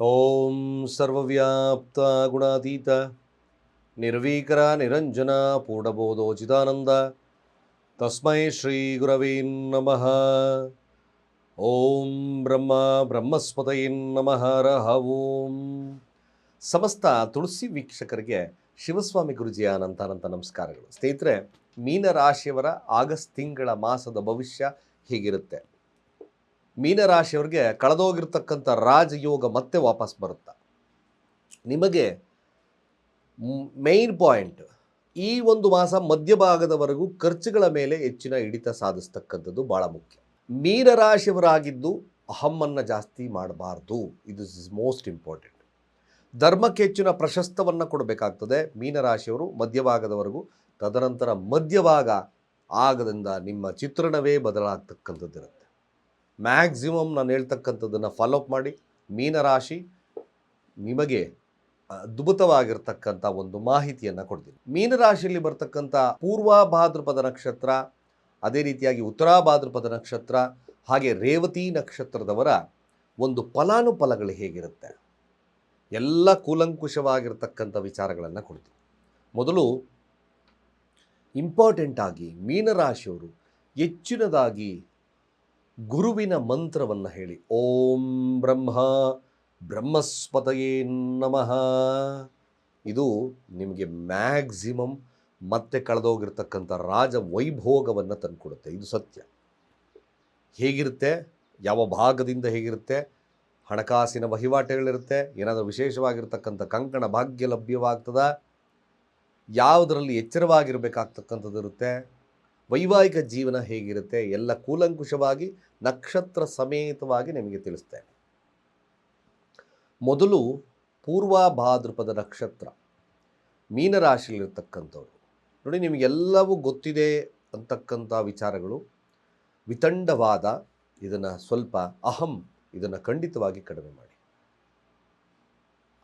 ಓಂ ಸರ್ವವ್ಯಾಪ್ತ ಗುಣಾತೀತ ನಿರ್ವೀಕರ ನಿರಂಜನ ಪೂರ್ಣಬೋಧೋಚಿತಾನಂದ ತಸ್ಮೈ ಶ್ರೀ ಗುರವೇ ನಮಃ. ಓಂ ಬ್ರಹ್ಮ ಬ್ರಹ್ಮಸ್ಪತಯೇ ನಮಃ. ರಹ ಓಂ. ಸಮಸ್ತ ತುಳಸಿ ವೀಕ್ಷಕರಿಗೆ ಶಿವಸ್ವಾಮಿ ಗುರುಜಿಯ ಅನಂತ ನಮಸ್ಕಾರಗಳು. ಸ್ನೇಹಿತರೆ, ಮೀನರಾಶಿಯವರ ಆಗಸ್ಟ್ ತಿಂಗಳ ಮಾಸದ ಭವಿಷ್ಯ ಹೀಗಿರುತ್ತೆ. ಮೀನರಾಶಿಯವರಿಗೆ ಕಳೆದೋಗಿರ್ತಕ್ಕಂಥ ರಾಜಯೋಗ ಮತ್ತೆ ವಾಪಸ್ ಬರುತ್ತೆ. ನಿಮಗೆ ಮೇನ್ ಪಾಯಿಂಟ್, ಈ ಒಂದು ಮಾಸ ಮಧ್ಯಭಾಗದವರೆಗೂ ಖರ್ಚುಗಳ ಮೇಲೆ ಹೆಚ್ಚಿನ ಹಿಡಿತ ಸಾಧಿಸ್ತಕ್ಕಂಥದ್ದು ಭಾಳ ಮುಖ್ಯ. ಮೀನರಾಶಿಯವರಾಗಿದ್ದು ಅಹಮ್ಮನ್ನು ಜಾಸ್ತಿ ಮಾಡಬಾರ್ದು. ಇದು ಇಸ್ ಮೋಸ್ಟ್ ಇಂಪಾರ್ಟೆಂಟ್. ಧರ್ಮಕ್ಕೆ ಹೆಚ್ಚಿನ ಪ್ರಶಸ್ತವನ್ನು ಕೊಡಬೇಕಾಗ್ತದೆ ಮೀನರಾಶಿಯವರು ಮಧ್ಯಭಾಗದವರೆಗೂ. ತದನಂತರ ಮಧ್ಯಭಾಗ ಆಗದಿಂದ ನಿಮ್ಮ ಚಿತ್ರಣವೇ ಬದಲಾಗ್ತಕ್ಕಂಥದ್ದಿರುತ್ತೆ. ಮ್ಯಾಕ್ಸಿಮಮ್ ನಾನು ಹೇಳ್ತಕ್ಕಂಥದ್ದನ್ನು ಫಾಲೋಅಪ್ ಮಾಡಿ. ಮೀನರಾಶಿ ನಿಮಗೆ ಅದ್ಭುತವಾಗಿರ್ತಕ್ಕಂಥ ಒಂದು ಮಾಹಿತಿಯನ್ನು ಕೊಡ್ತೀನಿ. ಮೀನರಾಶಿಯಲ್ಲಿ ಬರ್ತಕ್ಕಂಥ ಪೂರ್ವ ಭಾದ್ರಪದ ನಕ್ಷತ್ರ, ಅದೇ ರೀತಿಯಾಗಿ ಉತ್ತರ ಭಾದ್ರಪದ ನಕ್ಷತ್ರ, ಹಾಗೆ ರೇವತಿ ನಕ್ಷತ್ರದವರ ಒಂದು ಫಲಾನುಫಲಗಳು ಹೇಗಿರುತ್ತೆ ಎಲ್ಲ ಕೂಲಂಕುಷವಾಗಿರ್ತಕ್ಕಂಥ ವಿಚಾರಗಳನ್ನು ಕೊಡ್ತೀನಿ. ಮೊದಲು ಇಂಪಾರ್ಟೆಂಟ್ ಆಗಿ ಮೀನರಾಶಿಯವರು ಹೆಚ್ಚಿನದಾಗಿ ಗುರುವಿನ ಮಂತ್ರವನ್ನು ಹೇಳಿ. ಓಂ ಬ್ರಹ್ಮ ಬ್ರಹ್ಮಸ್ಪತಯೇ ನಮಃ. ಇದು ನಿಮಗೆ ಮ್ಯಾಕ್ಸಿಮಮ್ ಮತ್ತೆ ಕಳೆದೋಗಿರ್ತಕ್ಕಂಥ ರಾಜ ವೈಭೋಗವನ್ನು ತಂದುಕೊಡುತ್ತೆ. ಇದು ಸತ್ಯ. ಹೇಗಿರುತ್ತೆ, ಯಾವ ಭಾಗದಿಂದ ಹೇಗಿರುತ್ತೆ, ಹಣಕಾಸಿನ ವಹಿವಾಟುಗಳಿರುತ್ತೆ, ಏನಾದರೂ ವಿಶೇಷವಾಗಿರ್ತಕ್ಕಂಥ ಕಂಕಣ ಭಾಗ್ಯ ಲಭ್ಯವಾಗ್ತದ, ಯಾವುದರಲ್ಲಿ ಎಚ್ಚರವಾಗಿರಬೇಕಾಗ್ತಕ್ಕಂಥದ್ದು ಇರುತ್ತೆ, ವೈವಾಹಿಕ ಜೀವನ ಹೇಗಿರುತ್ತೆ, ಎಲ್ಲ ಕೂಲಂಕುಷವಾಗಿ ನಕ್ಷತ್ರ ಸಮೇತವಾಗಿ ನಿಮಗೆ ತಿಳಿಸ್ತೇನೆ. ಮೊದಲು ಪೂರ್ವ ಭಾದ್ರಪದ ನಕ್ಷತ್ರ ಮೀನರಾಶಿಯಲ್ಲಿರ್ತಕ್ಕಂಥವ್ರು ನೋಡಿ, ನಿಮಗೆಲ್ಲವೂ ಗೊತ್ತಿದೆ ಅಂತಕ್ಕಂಥ ವಿಚಾರಗಳು, ವಿತಂಡವಾದ, ಇದನ್ನು ಸ್ವಲ್ಪ ಅಹಂ, ಇದನ್ನು ಖಂಡಿತವಾಗಿ ಕಡಿಮೆ ಮಾಡಿ.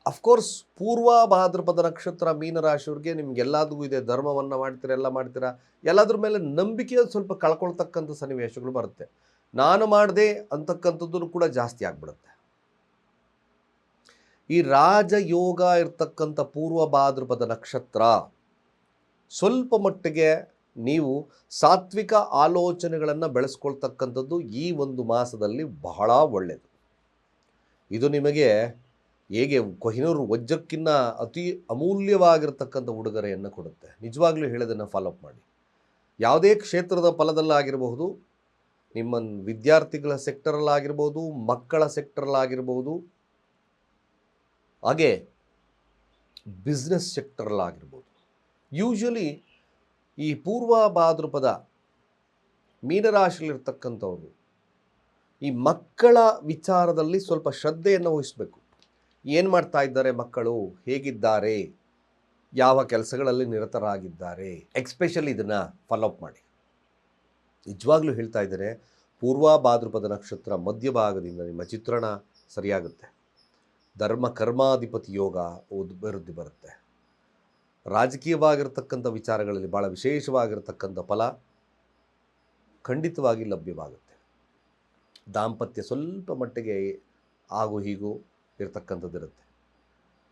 ಅಫ್ಕೋರ್ಸ್ ಪೂರ್ವ ಭಾದ್ರಪದ ನಕ್ಷತ್ರ ಮೀನರಾಶಿಯವ್ರಿಗೆ ನಿಮಗೆಲ್ಲದೂ ಇದೆ, ಧರ್ಮವನ್ನು ಮಾಡ್ತೀರಾ, ಎಲ್ಲ ಮಾಡ್ತೀರಾ, ಎಲ್ಲದ್ರ ಮೇಲೆ ನಂಬಿಕೆ ಸ್ವಲ್ಪ ಕಳ್ಕೊಳ್ತಕ್ಕಂಥ ಸನ್ನಿವೇಶಗಳು ಬರುತ್ತೆ. ನಾನು ಮಾಡಿದೆ ಅಂತಕ್ಕಂಥದ್ದು ಕೂಡ ಜಾಸ್ತಿ ಆಗಿಬಿಡುತ್ತೆ. ಈ ರಾಜಯೋಗ ಇರ್ತಕ್ಕಂಥ ಪೂರ್ವ ಭಾದ್ರಪದ ನಕ್ಷತ್ರ ಸ್ವಲ್ಪ ಮಟ್ಟಿಗೆ ನೀವು ಸಾತ್ವಿಕ ಆಲೋಚನೆಗಳನ್ನು ಬೆಳೆಸ್ಕೊಳ್ತಕ್ಕಂಥದ್ದು ಈ ಒಂದು ಮಾಸದಲ್ಲಿ ಬಹಳ ಒಳ್ಳೆಯದು. ಇದು ನಿಮಗೆ ಹೇಗೆ ಕೊಹಿನೂರು ವಜ್ರಕ್ಕಿಂತ ಅತಿ ಅಮೂಲ್ಯವಾಗಿರ್ತಕ್ಕಂಥ ಉಡುಗೊರೆಯನ್ನು ಕೊಡುತ್ತೆ. ನಿಜವಾಗ್ಲೂ ಹೇಳೋದನ್ನು ಫಾಲೋಅಪ್ ಮಾಡಿ. ಯಾವುದೇ ಕ್ಷೇತ್ರದ ಫಲದಲ್ಲಾಗಿರಬಹುದು, ನಿಮ್ಮ ವಿದ್ಯಾರ್ಥಿಗಳ ಸೆಕ್ಟರಲ್ಲಾಗಿರ್ಬೋದು, ಮಕ್ಕಳ ಸೆಕ್ಟರಲ್ಲಾಗಿರ್ಬೋದು, ಹಾಗೆ ಬಿಸ್ನೆಸ್ ಸೆಕ್ಟರಲ್ಲಾಗಿರ್ಬೋದು. ಯೂಶ್ವಲಿ ಈ ಪೂರ್ವ ಭಾದ್ರಪದ ಮೀನರಾಶಿಯಲ್ಲಿರ್ತಕ್ಕಂಥವ್ರು ಈ ಮಕ್ಕಳ ವಿಚಾರದಲ್ಲಿ ಸ್ವಲ್ಪ ಶ್ರದ್ಧೆಯನ್ನು ವಹಿಸಬೇಕು. ಏನು ಮಾಡ್ತಾ ಇದ್ದಾರೆ ಮಕ್ಕಳು, ಹೇಗಿದ್ದಾರೆ, ಯಾವ ಕೆಲಸಗಳಲ್ಲಿ ನಿರತರಾಗಿದ್ದಾರೆ, ಎಕ್ಸ್ಪೆಷಲಿ ಇದನ್ನು ಫಾಲೋಅಪ್ ಮಾಡಿ. ನಿಜವಾಗ್ಲೂ ಹೇಳ್ತಾ ಇದ್ದಾರೆ, ಪೂರ್ವ ಭಾದ್ರಪದ ನಕ್ಷತ್ರ ಮಧ್ಯಭಾಗದಿಂದ ನಿಮ್ಮ ಚಿತ್ರಣ ಸರಿಯಾಗುತ್ತೆ. ಧರ್ಮ ಕರ್ಮಾಧಿಪತಿ ಯೋಗ ಅಭಿವೃದ್ಧಿ ಬರುತ್ತೆ. ರಾಜಕೀಯವಾಗಿರ್ತಕ್ಕಂಥ ವಿಚಾರಗಳಲ್ಲಿ ಭಾಳ ವಿಶೇಷವಾಗಿರ್ತಕ್ಕಂಥ ಫಲ ಖಂಡಿತವಾಗಿ ಲಭ್ಯವಾಗುತ್ತೆ. ದಾಂಪತ್ಯ ಸ್ವಲ್ಪ ಮಟ್ಟಿಗೆ ಆಗು ಹೀಗೂ ಇರ್ತಕ್ಕಂಥದ್ದಿರುತ್ತೆ.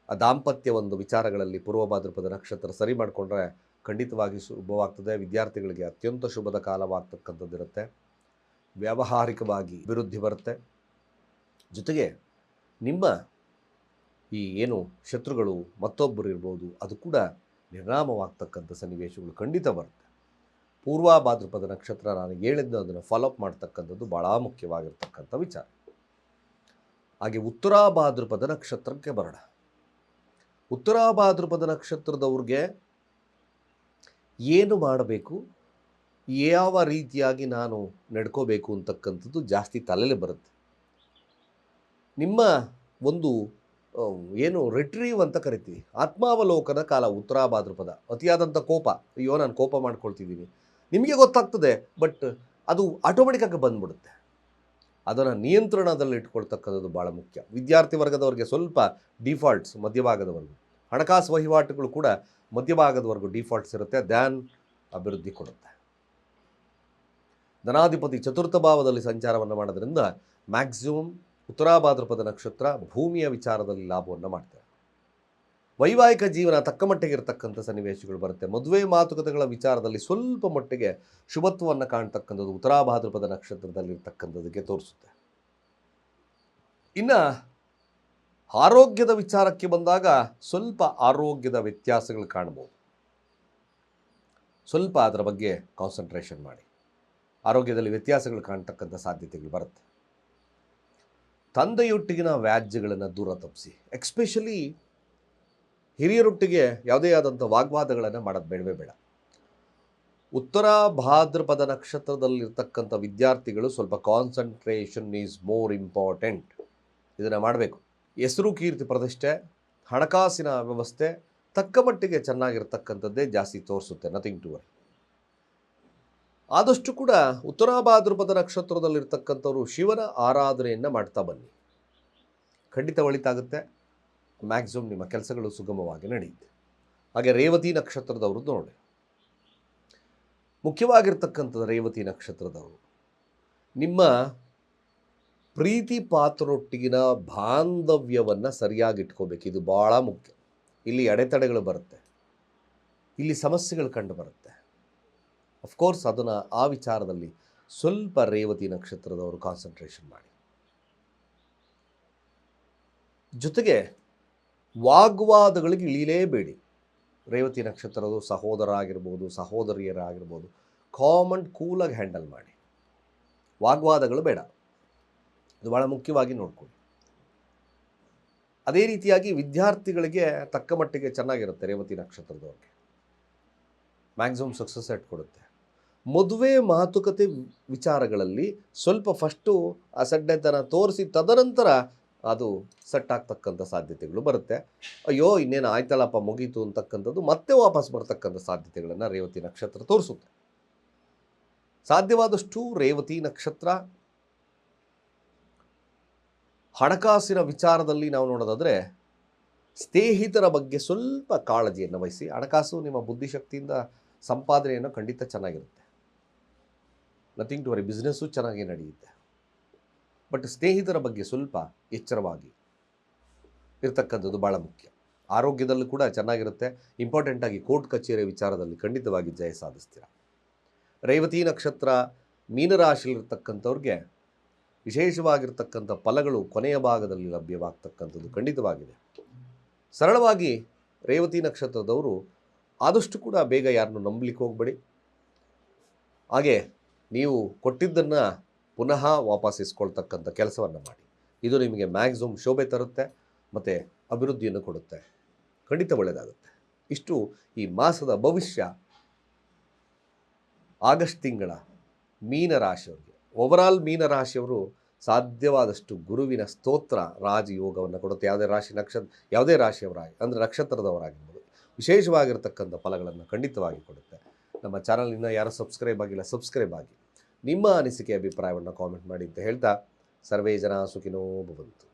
ಆ ದಾಂಪತ್ಯ ಒಂದು ವಿಚಾರಗಳಲ್ಲಿ ಪೂರ್ವ ಭಾದ್ರಪದ ನಕ್ಷತ್ರ ಸರಿ ಮಾಡಿಕೊಂಡ್ರೆ ಖಂಡಿತವಾಗಿ ಶುಭವಾಗ್ತದೆ. ವಿದ್ಯಾರ್ಥಿಗಳಿಗೆ ಅತ್ಯಂತ ಶುಭದ ಕಾಲವಾಗ್ತಕ್ಕಂಥದ್ದಿರುತ್ತೆ. ವ್ಯಾವಹಾರಿಕವಾಗಿ ಅಭಿವೃದ್ಧಿ ಬರುತ್ತೆ. ಜೊತೆಗೆ ನಿಮ್ಮ ಈ ಏನು ಶತ್ರುಗಳು ಮತ್ತೊಬ್ಬರು ಇರ್ಬೋದು, ಅದು ಕೂಡ ನಿರ್ನಾಮವಾಗ್ತಕ್ಕಂಥ ಸನ್ನಿವೇಶಗಳು ಖಂಡಿತ ಬರುತ್ತೆ. ಪೂರ್ವ ಭಾದ್ರಪದ ನಕ್ಷತ್ರ ನಾನು ಹೇಳಿದ್ದು ಅದನ್ನು ಫಾಲೋಅಪ್ ಮಾಡ್ತಕ್ಕಂಥದ್ದು ಭಾಳ ಮುಖ್ಯವಾಗಿರ್ತಕ್ಕಂಥ ವಿಚಾರ. ಹಾಗೆ ಉತ್ತರ ಭಾದ್ರಪದ ನಕ್ಷತ್ರಕ್ಕೆ ಬರೋಣ. ಉತ್ತರ ಭಾದ್ರಪದ ನಕ್ಷತ್ರದವ್ರಿಗೆ ಏನು ಮಾಡಬೇಕು, ಯಾವ ರೀತಿಯಾಗಿ ನಾನು ನಡ್ಕೋಬೇಕು ಅಂತಕ್ಕಂಥದ್ದು ಜಾಸ್ತಿ ತಲೆಯಲ್ಲಿ ಬರುತ್ತೆ. ನಿಮ್ಮ ಒಂದು ಏನು ರಿಟ್ರೀವ್ ಅಂತ ಕರಿತೀವಿ, ಆತ್ಮಾವಲೋಕನ ಕಾಲ ಉತ್ತರ ಭಾದ್ರಪದ. ಅತಿಯಾದಂಥ ಕೋಪ, ಅಯ್ಯೋ ನಾನು ಕೋಪ ಮಾಡ್ಕೊಳ್ತಿದ್ದೀನಿ, ನಿಮಗೆ ಗೊತ್ತಾಗ್ತದೆ, ಬಟ್ ಅದು ಆಟೋಮೆಟಿಕ್ಕಾಗಿ ಬಂದ್ಬಿಡುತ್ತೆ. ಅದನ್ನು ನಿಯಂತ್ರಣದಲ್ಲಿ ಇಟ್ಕೊಳ್ತಕ್ಕಂಥದ್ದು ಭಾಳ ಮುಖ್ಯ. ವಿದ್ಯಾರ್ಥಿ ವರ್ಗದವರಿಗೆ ಸ್ವಲ್ಪ ಡಿಫಾಲ್ಟ್ಸ್ ಮಧ್ಯಭಾಗದವರೆಗೂ, ಹಣಕಾಸು ವಹಿವಾಟುಗಳು ಕೂಡ ಮಧ್ಯಭಾಗದವರೆಗೂ ಡಿಫಾಲ್ಟ್ಸ್ ಇರುತ್ತೆ. ಧ್ಯಾನ್ ಅಭಿವೃದ್ಧಿ ಕೊಡುತ್ತೆ. ಧನಾಧಿಪತಿ ಚತುರ್ಥ ಭಾವದಲ್ಲಿ ಸಂಚಾರವನ್ನು ಮಾಡೋದ್ರಿಂದ ಮ್ಯಾಕ್ಸಿಮಮ್ ಉತ್ತರ ಭಾದ್ರಪದ ನಕ್ಷತ್ರ ಭೂಮಿಯ ವಿಚಾರದಲ್ಲಿ ಲಾಭವನ್ನು ಮಾಡ್ತಾರೆ. ವೈವಾಹಿಕ ಜೀವನ ತಕ್ಕ ಮಟ್ಟಿಗೆ ಇರತಕ್ಕಂಥ ಸನ್ನಿವೇಶಗಳು ಬರುತ್ತೆ. ಮದುವೆ ಮಾತುಕತೆಗಳ ವಿಚಾರದಲ್ಲಿ ಸ್ವಲ್ಪ ಮಟ್ಟಿಗೆ ಶುಭತ್ವವನ್ನು ಕಾಣ್ತಕ್ಕಂಥದ್ದು ಉತ್ತರ ಭಾದ್ರಪದ ನಕ್ಷತ್ರದಲ್ಲಿರ್ತಕ್ಕಂಥದ್ದಕ್ಕೆ ತೋರಿಸುತ್ತೆ. ಇನ್ನು ಆರೋಗ್ಯದ ವಿಚಾರಕ್ಕೆ ಬಂದಾಗ ಸ್ವಲ್ಪ ಆರೋಗ್ಯದ ವ್ಯತ್ಯಾಸಗಳು ಕಾಣಬಹುದು. ಸ್ವಲ್ಪ ಅದರ ಬಗ್ಗೆ ಕಾನ್ಸಂಟ್ರೇಷನ್ ಮಾಡಿ. ಆರೋಗ್ಯದಲ್ಲಿ ವ್ಯತ್ಯಾಸಗಳು ಕಾಣ್ತಕ್ಕಂಥ ಸಾಧ್ಯತೆಗಳು ಬರುತ್ತೆ. ತಂದೆಯೊಟ್ಟಿಗಿನ ವ್ಯಾಜ್ಯಗಳನ್ನು ದೂರ ತಪ್ಪಿಸಿ. ಎಕ್ಸ್ಪೆಷಲಿ ಹಿರಿಯರೊಟ್ಟಿಗೆ ಯಾವುದೇ ಆದಂಥ ವಾಗ್ವಾದಗಳನ್ನು ಮಾಡೋದು ಬೇಡವೇ ಬೇಡ. ಉತ್ತರ ಭಾದ್ರಪದ ನಕ್ಷತ್ರದಲ್ಲಿರ್ತಕ್ಕಂಥ ವಿದ್ಯಾರ್ಥಿಗಳು ಸ್ವಲ್ಪ ಕಾನ್ಸಂಟ್ರೇಷನ್ ಈಸ್ ಮೋರ್ ಇಂಪಾರ್ಟೆಂಟ್. ಇದನ್ನು ಮಾಡಬೇಕು. ಹೆಸರು ಕೀರ್ತಿ ಪ್ರತಿಷ್ಠೆ, ಹಣಕಾಸಿನ ವ್ಯವಸ್ಥೆ ತಕ್ಕ ಮಟ್ಟಿಗೆ ಚೆನ್ನಾಗಿರ್ತಕ್ಕಂಥದ್ದೇ ಜಾಸ್ತಿ ತೋರಿಸುತ್ತೆ. Nothing to worry. ಆದಷ್ಟು ಕೂಡ ಉತ್ತರ ಭಾದ್ರಪದ ನಕ್ಷತ್ರದಲ್ಲಿರ್ತಕ್ಕಂಥವ್ರು ಶಿವನ ಆರಾಧನೆಯನ್ನು ಮಾಡ್ತಾ ಬನ್ನಿ. ಖಂಡಿತ ಒಳಿತಾಗುತ್ತೆ. ಮ್ಯಾಕ್ಸಿಮಮ್ ನಿಮ್ಮ ಕೆಲಸಗಳು ಸುಗಮವಾಗಿ ನಡೆಯುತ್ತೆ. ಹಾಗೆ ರೇವತಿ ನಕ್ಷತ್ರದವ್ರದ್ದು ನೋಡಿ, ಮುಖ್ಯವಾಗಿರ್ತಕ್ಕಂಥದ್ದು ರೇವತಿ ನಕ್ಷತ್ರದವರು ನಿಮ್ಮ ಪ್ರೀತಿ ಪಾತ್ರರೊಟ್ಟಿಗಿನ ಬಾಂಧವ್ಯವನ್ನು ಸರಿಯಾಗಿ ಇಟ್ಕೋಬೇಕು. ಇದು ಭಾಳ ಮುಖ್ಯ. ಇಲ್ಲಿ ಅಡೆತಡೆಗಳು ಬರುತ್ತೆ, ಇಲ್ಲಿ ಸಮಸ್ಯೆಗಳು ಕಂಡು ಬರುತ್ತೆ. ಅಫ್ಕೋರ್ಸ್ ಅದನ್ನು ಆ ವಿಚಾರದಲ್ಲಿ ಸ್ವಲ್ಪ ರೇವತಿ ನಕ್ಷತ್ರದವರು ಕಾನ್ಸಂಟ್ರೇಷನ್ ಮಾಡಿ. ಜೊತೆಗೆ ವಾಗ್ವಾದಗಳಿಗೆ ಇಳಿಲೇಬೇಡಿ. ರೇವತಿ ನಕ್ಷತ್ರದ ಸಹೋದರ ಆಗಿರ್ಬೋದು, ಸಹೋದರಿಯರಾಗಿರ್ಬೋದು, ಕಾಮನ್ ಕೂಲಾಗಿ ಹ್ಯಾಂಡಲ್ ಮಾಡಿ. ವಾಗ್ವಾದಗಳು ಬೇಡ. ಇದು ಭಾಳ ಮುಖ್ಯವಾಗಿ ನೋಡ್ಕೊಳ್ಳಿ. ಅದೇ ರೀತಿಯಾಗಿ ವಿದ್ಯಾರ್ಥಿಗಳಿಗೆ ತಕ್ಕ ಮಟ್ಟಿಗೆ ಚೆನ್ನಾಗಿರುತ್ತೆ. ರೇವತಿ ನಕ್ಷತ್ರದವ್ರಿಗೆ ಮ್ಯಾಕ್ಸಿಮಮ್ ಸಕ್ಸಸ್ ರೇಟ್ ಕೊಡುತ್ತೆ. ಮದುವೆ ಮಾತುಕತೆ ವಿಚಾರಗಳಲ್ಲಿ ಸ್ವಲ್ಪ ಫಸ್ಟು ಅಸಡ್ಡೆತನ ತೋರಿಸಿ ತದನಂತರ ಅದು ಸೆಟ್ ಆಗ್ತಕ್ಕಂಥ ಸಾಧ್ಯತೆಗಳು ಬರುತ್ತೆ. ಅಯ್ಯೋ ಇನ್ನೇನು ಆಯ್ತಲ್ಲಪ್ಪ ಮುಗೀತು ಅಂತಕ್ಕಂಥದ್ದು ಮತ್ತೆ ವಾಪಸ್ ಬರ್ತಕ್ಕಂಥ ಸಾಧ್ಯತೆಗಳನ್ನು ರೇವತಿ ನಕ್ಷತ್ರ ತೋರಿಸುತ್ತೆ. ಸಾಧ್ಯವಾದಷ್ಟು ರೇವತಿ ನಕ್ಷತ್ರ ಹಣಕಾಸಿನ ವಿಚಾರದಲ್ಲಿ ನಾವು ನೋಡೋದಾದರೆ ಸ್ನೇಹಿತರ ಬಗ್ಗೆ ಸ್ವಲ್ಪ ಕಾಳಜಿಯನ್ನು ವಹಿಸಿ. ಹಣಕಾಸು ನಿಮ್ಮ ಬುದ್ಧಿಶಕ್ತಿಯಿಂದ ಸಂಪಾದನೆಯನ್ನು ಖಂಡಿತ ಚೆನ್ನಾಗಿರುತ್ತೆ. Nothing to worry. ಬಿಸ್ನೆಸ್ಸು ಚೆನ್ನಾಗಿ ನಡೆಯುತ್ತೆ. ಬಟ್ ಸ್ನೇಹಿತರ ಬಗ್ಗೆ ಸ್ವಲ್ಪ ಎಚ್ಚರವಾಗಿ ಇರ್ತಕ್ಕಂಥದ್ದು ಭಾಳ ಮುಖ್ಯ. ಆರೋಗ್ಯದಲ್ಲೂ ಕೂಡ ಚೆನ್ನಾಗಿರುತ್ತೆ. ಇಂಪಾರ್ಟೆಂಟಾಗಿ ಕೋರ್ಟ್ ಕಚೇರಿ ವಿಚಾರದಲ್ಲಿ ಖಂಡಿತವಾಗಿ ಜಯ ಸಾಧಿಸ್ತೀರ. ರೇವತಿ ನಕ್ಷತ್ರ ಮೀನರಾಶಿಯಲ್ಲಿರ್ತಕ್ಕಂಥವ್ರಿಗೆ ವಿಶೇಷವಾಗಿರ್ತಕ್ಕಂಥ ಫಲಗಳು ಕೊನೆಯ ಭಾಗದಲ್ಲಿ ಲಭ್ಯವಾಗ್ತಕ್ಕಂಥದ್ದು ಖಂಡಿತವಾಗಿದೆ. ಸರಳವಾಗಿ ರೇವತಿ ನಕ್ಷತ್ರದವರು ಆದಷ್ಟು ಕೂಡ ಬೇಗ ಯಾರನ್ನು ನಂಬಲಿಕ್ಕೆ ಹೋಗಬೇಡಿ. ಹಾಗೆ ನೀವು ಕೊಟ್ಟಿದ್ದನ್ನು ಪುನಃ ವಾಪಸ್ ಇಸ್ಕೊಳ್ತಕ್ಕಂಥ ಕೆಲಸವನ್ನು ಮಾಡಿ. ಇದು ನಿಮಗೆ ಮ್ಯಾಕ್ಸಿಮಮ್ ಶೋಭೆ ತರುತ್ತೆ ಮತ್ತು ಅಭಿವೃದ್ಧಿಯನ್ನು ಕೊಡುತ್ತೆ. ಖಂಡಿತ ಒಳ್ಳೆಯದಾಗುತ್ತೆ. ಇಷ್ಟು ಈ ಮಾಸದ ಭವಿಷ್ಯ ಆಗಸ್ಟ್ ತಿಂಗಳ ಮೀನರಾಶಿಯವರಿಗೆ. ಓವರಾಲ್ ಮೀನರಾಶಿಯವರು ಸಾಧ್ಯವಾದಷ್ಟು ಗುರುವಿನ ಸ್ತೋತ್ರ ರಾಜಯೋಗವನ್ನು ಕೊಡುತ್ತೆ. ಯಾವುದೇ ರಾಶಿಯವರಾಗಿ ಅಂದರೆ ನಕ್ಷತ್ರದವರಾಗಿರ್ಬೋದು ವಿಶೇಷವಾಗಿರ್ತಕ್ಕಂಥ ಫಲಗಳನ್ನು ಖಂಡಿತವಾಗಿ ಕೊಡುತ್ತೆ. ನಮ್ಮ ಚಾನಲ್ನಿಂದ ಯಾರು ಸಬ್ಸ್ಕ್ರೈಬ್ ಆಗಿಲ್ಲ, ಸಬ್ಸ್ಕ್ರೈಬ್ ಆಗಿ. ನಿಮ್ಮ ಅನಿಸಿಕೆ ಅಭಿಪ್ರಾಯವನ್ನು ಕಾಮೆಂಟ್ ಮಾಡಿ ಅಂತ ಹೇಳ್ತಾ ಸರ್ವೇ ಜನ ಸುಖಿನೋ ಭವಂತು.